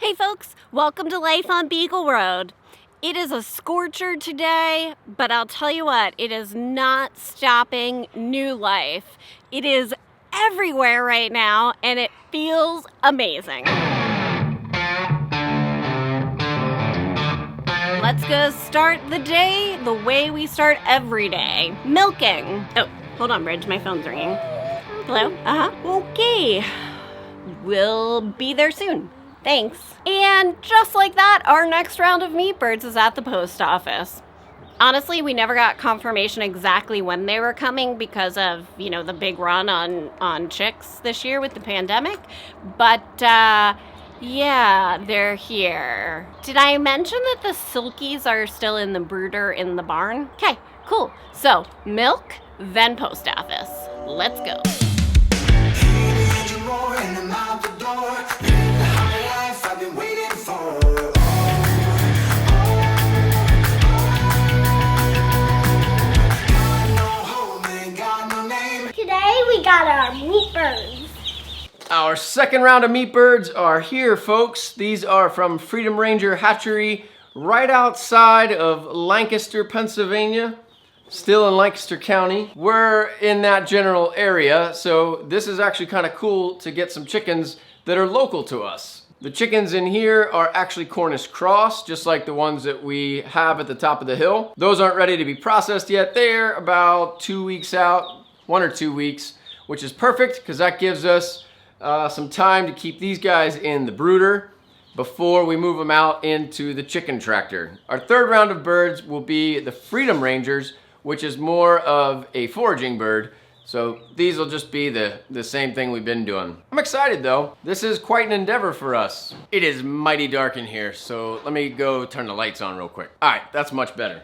Hey folks, welcome to Life on Beagle Road. It is a scorcher today, but I'll tell you what, it is not stopping new life. It is everywhere right now and it feels amazing. Let's go start the day the way we start every day, milking. Oh, hold on, Bridge, my phone's ringing. Hello? Okay. We'll be there soon. Thanks. And just like that, our next round of meat birds is at the post office. Honestly, we never got confirmation exactly when they were coming because of, the big run on chicks this year with the pandemic. But, yeah, they're here. Did I mention that the silkies are still in the brooder in the barn? Okay, cool. So, milk, then post office. Let's go. Today we got our meat birds. Our second round of meat birds are here, folks. These are from Freedom Ranger Hatchery right outside of Lancaster, Pennsylvania. Still in Lancaster County. We're in that general area, so this is actually kind of cool to get some chickens that are local to us. The chickens in here are actually Cornish cross, just like the ones that we have at the top of the hill. Those aren't ready to be processed yet. They're about 2 weeks out, 1 or 2 weeks, which is perfect because that gives us some time to keep these guys in the brooder before we move them out into the chicken tractor. Our third round of birds will be the Freedom Rangers, which is more of a foraging bird. So these will just be the same thing we've been doing. I'm excited though. This is quite an endeavor for us. It is mighty dark in here, so let me go turn the lights on real quick. All right, that's much better.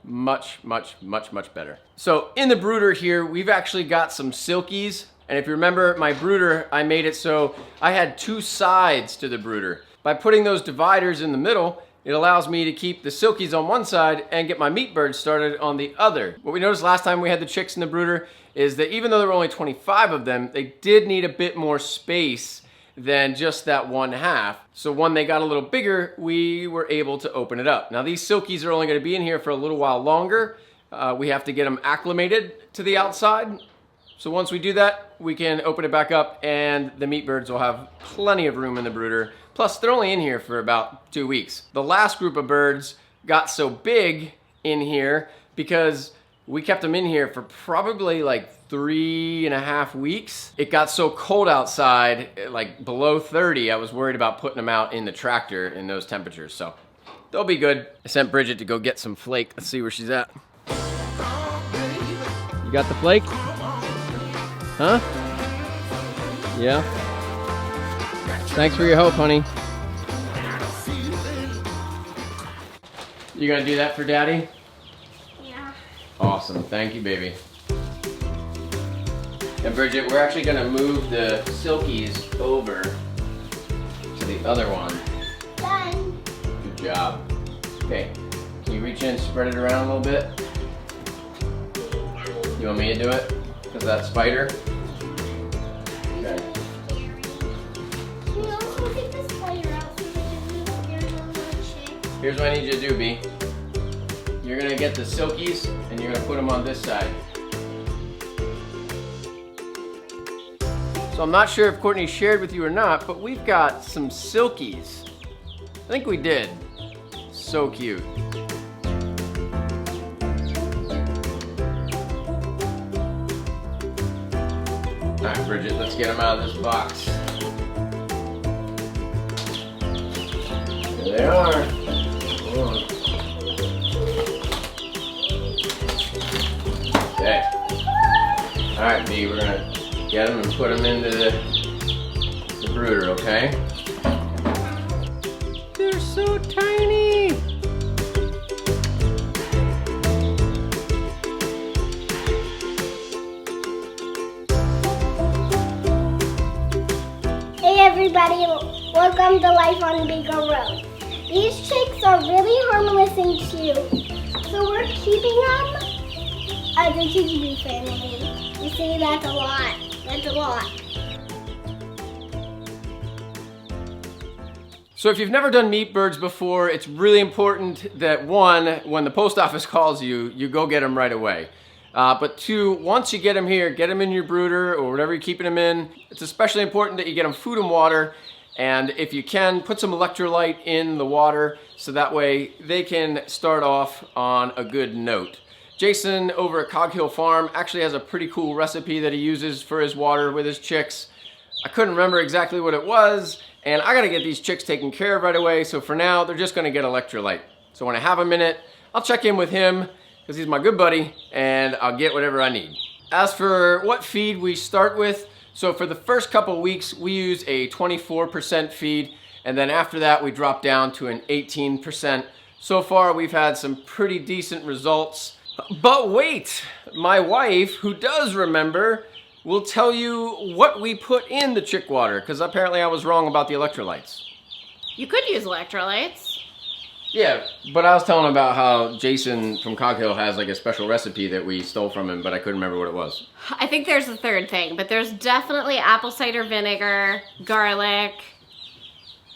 Much better. So in the brooder here, we've actually got some silkies. And if you remember my brooder, I made it so I had 2 sides to the brooder. By putting those dividers in the middle, it allows me to keep the silkies on one side and get my meat birds started on the other. What we noticed last time we had the chicks in the brooder is that even though there were only 25 of them, they did need a bit more space than just that 1/2. So when they got a little bigger, we were able to open it up. Now these silkies are only gonna be in here for a little while longer. We have to get them acclimated to the outside. So once we do that, we can open it back up and the meat birds will have plenty of room in the brooder. Plus, they're only in here for about 2 weeks. The last group of birds got so big in here because we kept them in here for probably like 3.5 weeks. It got so cold outside, like below 30, I was worried about putting them out in the tractor in those temperatures. So they'll be good. I sent Bridget to go get some flake. Let's see where she's at. You got the flake? Huh? Yeah? Thanks for your help, honey. You gonna do that for Daddy? Yeah. Awesome, thank you, baby. And Bridget, we're actually gonna move the silkies over to the other one. Done. Good job. Okay, can you reach in, spread it around a little bit? You want me to do it? Because that spider? Okay. Can you also take the spider out so we can move your little chick? Here's what I need you to do, B. You're gonna get the silkies and you're gonna put them on this side. So I'm not sure if Courtney shared with you or not, but we've got some silkies. I think we did. So cute. All right, Bridget, let's get them out of this box. There they are. Okay. All right, B, we're gonna get them and put them into the brooder, okay? They're so tiny. Hey everybody, welcome to Life on Beagle Road. These chicks are really harmless and cute, so we're keeping them as a chickadee family. We say that's a lot. That's a lot. So if you've never done meat birds before, it's really important that one, when the post office calls you, you go get them right away. But two, once you get them here, get them in your brooder or whatever you're keeping them in. It's especially important that you get them food and water. And if you can, put some electrolyte in the water so that way they can start off on a good note. Jason over at Cog Hill Farm actually has a pretty cool recipe that he uses for his water with his chicks. I couldn't remember exactly what it was, and I gotta get these chicks taken care of right away, so for now, they're just gonna get electrolyte. So when I have a minute, I'll check in with him, because he's my good buddy, and I'll get whatever I need. As for what feed we start with, so for the first couple weeks, we use a 24% feed, and then after that, we drop down to an 18%. So far, we've had some pretty decent results. But wait, my wife, who does remember, will tell you what we put in the chick water, because apparently I was wrong about the electrolytes. You could use electrolytes. Yeah, but I was telling about how Jason from Cog Hill has like a special recipe that we stole from him, but I couldn't remember what it was. I think there's a third thing, but there's definitely apple cider vinegar, garlic,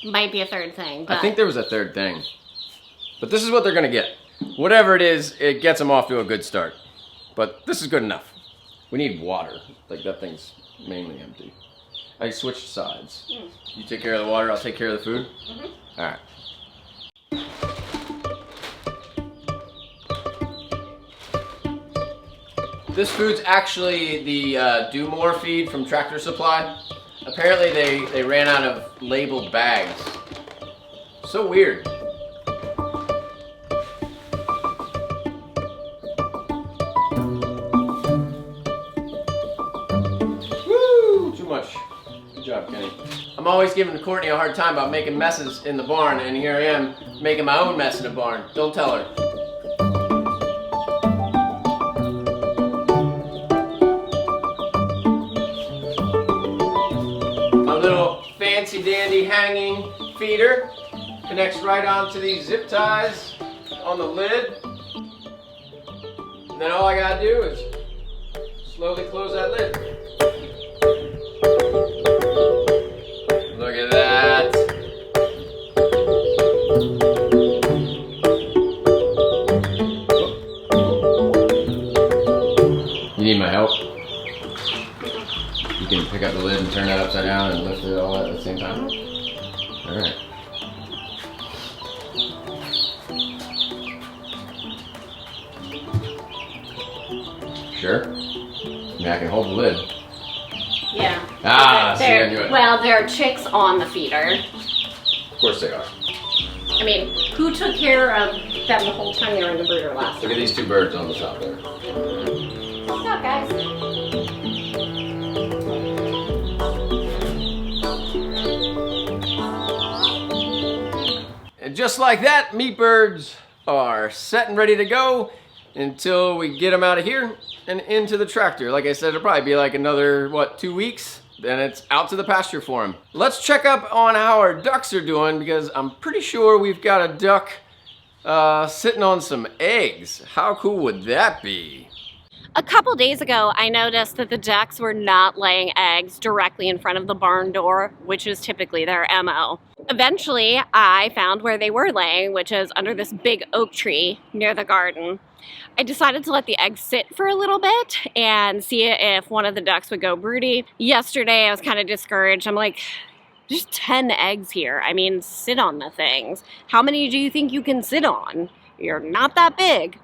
might be a third thing. But I think there was a third thing. But this is what they're gonna get. Whatever it is, it gets them off to a good start. But this is good enough. We need water. Like that thing's mainly empty. I switched sides. You take care of the water, I'll take care of the food? All right. This food's actually the Do More feed from Tractor Supply. Apparently they ran out of labeled bags. So weird. Woo! Too much. Good job, Kenny. I'm always giving Courtney a hard time about making messes in the barn, and here I am making my own mess in the barn. Don't tell her. My little fancy dandy hanging feeder connects right onto these zip ties on the lid. And then all I gotta do is slowly close that lid. Look at that. You need my help? You can pick up the lid and turn that upside down and lift it all at the same time? Alright. Sure? I mean, I can hold the lid. Yeah. Ah, see, I knew it. Well, there are chicks on the feeder. Of course they are. I mean, who took care of them the whole time they were in the brooder last Look at these two birds on the top there. What's up, guys? And just like that, meat birds are set and ready to go until we get them out of here and into the tractor. Like I said, it'll probably be like another, what, 2 weeks? Then it's out to the pasture for them. Let's check up on how our ducks are doing because I'm pretty sure we've got a duck sitting on some eggs. How cool would that be? A couple days ago, I noticed that the ducks were not laying eggs directly in front of the barn door, which is typically their MO. Eventually, I found where they were laying, which is under this big oak tree near the garden. I decided to let the eggs sit for a little bit and see if one of the ducks would go broody. Yesterday, I was kind of discouraged. I'm like, there's 10 eggs here. I mean, sit on the things. How many do you think you can sit on? You're not that big.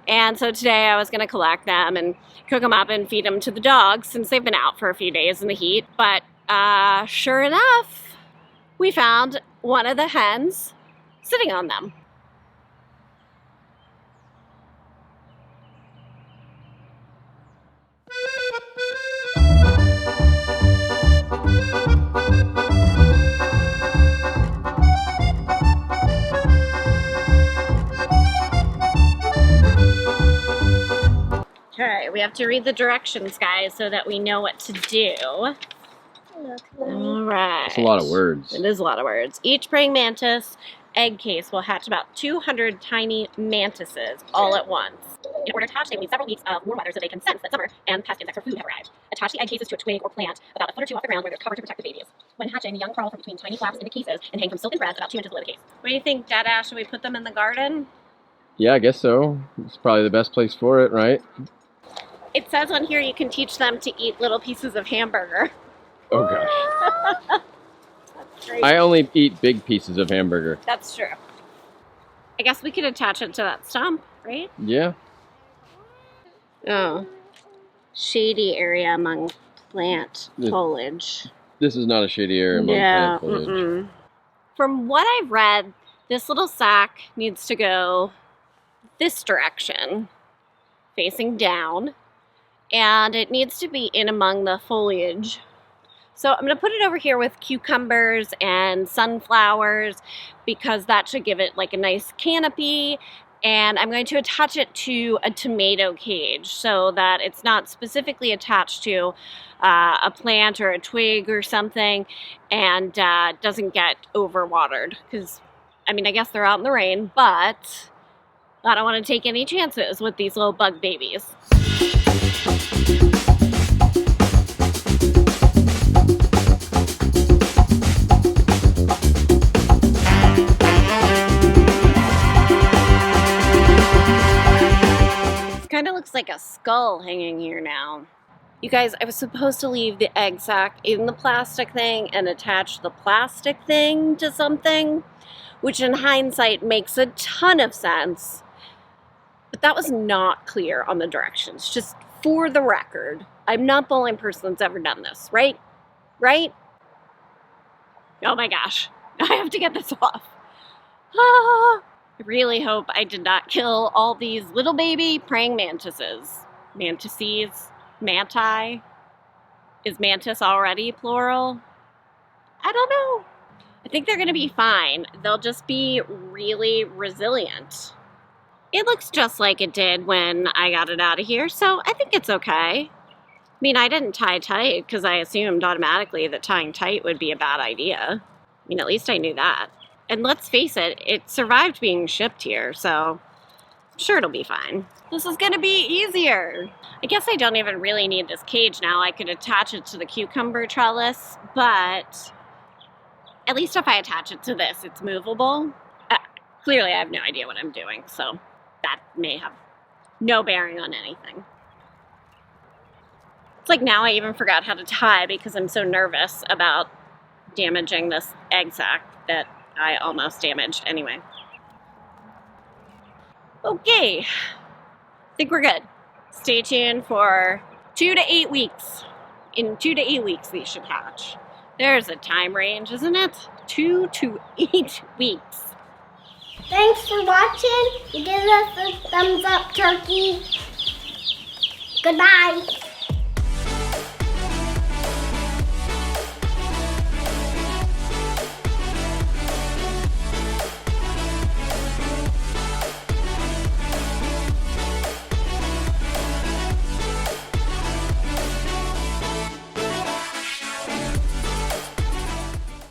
And so today I was going to collect them and cook them up and feed them to the dogs since they've been out for a few days in the heat. But sure enough, we found one of the hens sitting on them. Okay, we have to read the directions, guys, so that we know what to do. All right. That's a lot of words. It is a lot of words. Each praying mantis egg case will hatch about 200 tiny mantises all at once. In order to hatch, they will need several weeks of warm weather so they can sense that summer and pest insects or food have arrived. Attach the egg cases to a twig or plant about a foot or two off the ground where there's cover to protect the babies. When hatching, the young crawl from between tiny flaps in the cases and hang from silken threads about 2 inches below the case. What do you think, Dada? Should we put them in the garden? Yeah, I guess so. It's probably the best place for it, right? It says on here you can teach them to eat little pieces of hamburger. Oh gosh. That's great. I only eat big pieces of hamburger. That's true. I guess we could attach it to that stump, right? Yeah. Oh. Shady area among plant Yeah. foliage. This is not a shady area among plant foliage. Mm-mm. From what I've read, this little sack needs to go this direction, facing down, and it needs to be in among the foliage. So I'm going to put it over here with cucumbers and sunflowers because that should give it like a nice canopy. And I'm going to attach it to a tomato cage so that it's not specifically attached to a plant or a twig or something and doesn't get overwatered. Because, I mean, I guess they're out in the rain, but I don't want to take any chances with these little bug babies. Kind of looks like a skull hanging here now. You guys, I was supposed to leave the egg sac in the plastic thing and attach the plastic thing to something, which in hindsight makes a ton of sense. But that was not clear on the directions. Just for the record, I'm not the only person that's ever done this, right? Right? Oh my gosh, I have to get this off. Ah. I really hope I did not kill all these little baby praying mantises. Mantises? Manti? Is mantis already plural? I don't know. I think they're going to be fine. They'll just be really resilient. It looks just like it did when I got it out of here, so I think it's okay. I mean, I didn't tie tight because I assumed automatically that tying tight would be a bad idea. I mean, at least I knew that. And let's face it, it survived being shipped here, so I'm sure it'll be fine. This is gonna be easier. I guess I don't even really need this cage now. I could attach it to the cucumber trellis, but at least if I attach it to this, it's movable. Clearly I have no idea what I'm doing, so that may have no bearing on anything. It's like now I even forgot how to tie because I'm so nervous about damaging this egg sac that I almost damaged anyway. Okay, I think we're good. Stay tuned for 2 to 8 weeks. In 2 to 8 weeks, these should hatch. There's a time range, isn't it? 2 to 8 weeks. Thanks for watching. Give us a thumbs up, turkey. Goodbye.